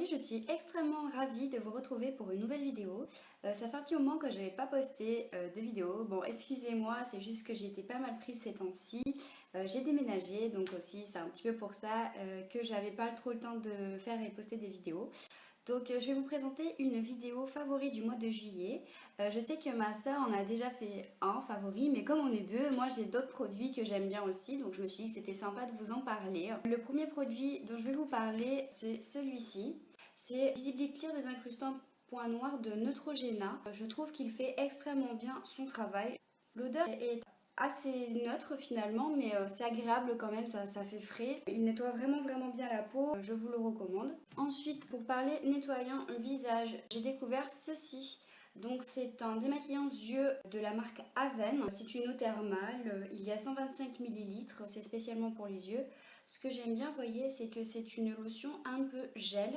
Aujourd'hui, je suis extrêmement ravie de vous retrouver pour une nouvelle vidéo. Ça fait un petit moment que je n'avais pas posté de vidéo. Bon, excusez-moi, c'est juste que j'ai été pas mal prise ces temps-ci. J'ai déménagé, donc aussi c'est un petit peu pour ça que j'avais pas trop le temps de faire et poster des vidéos. Donc je vais vous présenter une vidéo favori du mois de juillet. Je sais que ma soeur en a déjà fait un favori, mais comme on est deux, moi j'ai d'autres produits que j'aime bien aussi, donc je me suis dit que c'était sympa de vous en parler. Le premier produit dont je vais vous parler, c'est celui-ci. C'est Visibly Clear Désincrustant Point Noir de Neutrogena. Je trouve qu'il fait extrêmement bien son travail. L'odeur est assez neutre finalement, mais c'est agréable quand même, ça fait frais. Il nettoie vraiment bien la peau, je vous le recommande. Ensuite, pour parler nettoyant visage, j'ai découvert ceci. Donc c'est un démaquillant yeux de la marque Aven. C'est une eau thermale, il y a 125 ml, c'est spécialement pour les yeux. Ce que j'aime bien, vous voyez, c'est que c'est une lotion un peu gel.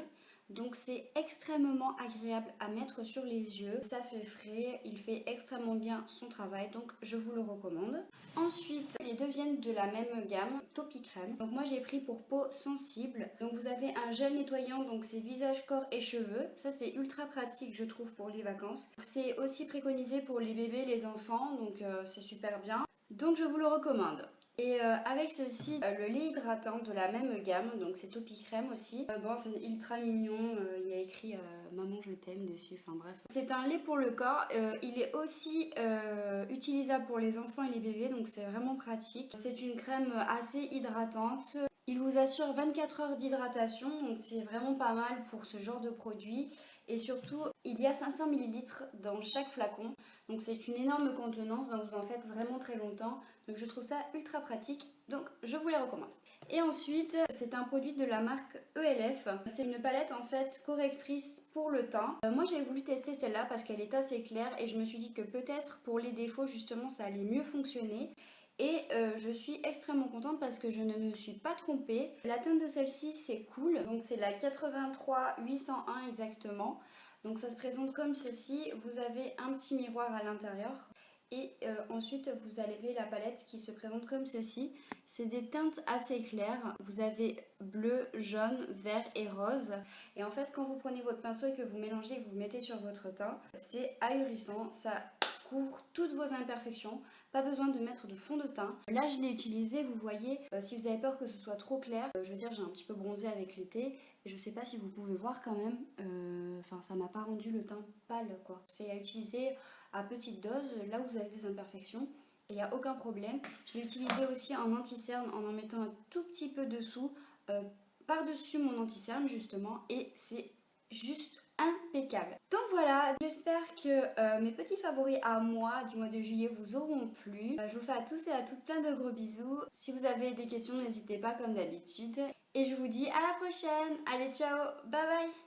Donc c'est extrêmement agréable à mettre sur les yeux, ça fait frais, il fait extrêmement bien son travail, donc je vous le recommande. Ensuite, les deux viennent de la même gamme, Topi Crème. Donc moi j'ai pris pour peau sensible. Donc vous avez un gel nettoyant, donc c'est visage, corps et cheveux. Ça c'est ultra pratique je trouve pour les vacances. C'est aussi préconisé pour les bébés, les enfants, donc c'est super bien. Donc je vous le recommande. Et avec ceci, le lait hydratant de la même gamme, donc c'est Topi Crème aussi. Bon, c'est ultra mignon, il y a écrit Maman je t'aime dessus, enfin bref. C'est un lait pour le corps, il est aussi utilisable pour les enfants et les bébés, donc c'est vraiment pratique. C'est une crème assez hydratante. Il vous assure 24 heures d'hydratation, donc c'est vraiment pas mal pour ce genre de produit. Et surtout, il y a 500 ml dans chaque flacon. Donc c'est une énorme contenance, donc vous en faites vraiment très longtemps. Donc je trouve ça ultra pratique, donc je vous les recommande. Et ensuite, c'est un produit de la marque ELF. C'est une palette en fait correctrice pour le teint. Moi j'ai voulu tester celle-là parce qu'elle est assez claire et je me suis dit que peut-être pour les défauts justement ça allait mieux fonctionner. Et je suis extrêmement contente parce que je ne me suis pas trompée. La teinte de celle-ci c'est cool, donc c'est la 83 801 exactement. Donc ça se présente comme ceci, vous avez un petit miroir à l'intérieur. Et ensuite vous avez la palette qui se présente comme ceci. C'est des teintes assez claires. Vous avez bleu, jaune, vert et rose. Et en fait quand vous prenez votre pinceau et que vous mélangez et que vous mettez sur votre teint, c'est ahurissant. Ça couvre toutes vos imperfections. Pas besoin de mettre de fond de teint. Là je l'ai utilisé, vous voyez, si vous avez peur que ce soit trop clair, je veux dire j'ai un petit peu bronzé avec l'été. Et je sais pas si vous pouvez voir quand même, enfin ça m'a pas rendu le teint pâle quoi. C'est à utiliser à petite dose, là où vous avez des imperfections, et il n'y a aucun problème. Je l'ai utilisé aussi en anti-cerne en mettant un tout petit peu dessous, par-dessus mon anti-cerne justement, et c'est juste impeccable. Donc voilà, j'espère que mes petits favoris à moi du mois de juillet vous auront plu. Je vous fais à tous et à toutes plein de gros bisous. Si vous avez des questions, n'hésitez pas comme d'habitude. Et je vous dis à la prochaine. Allez, ciao, bye bye.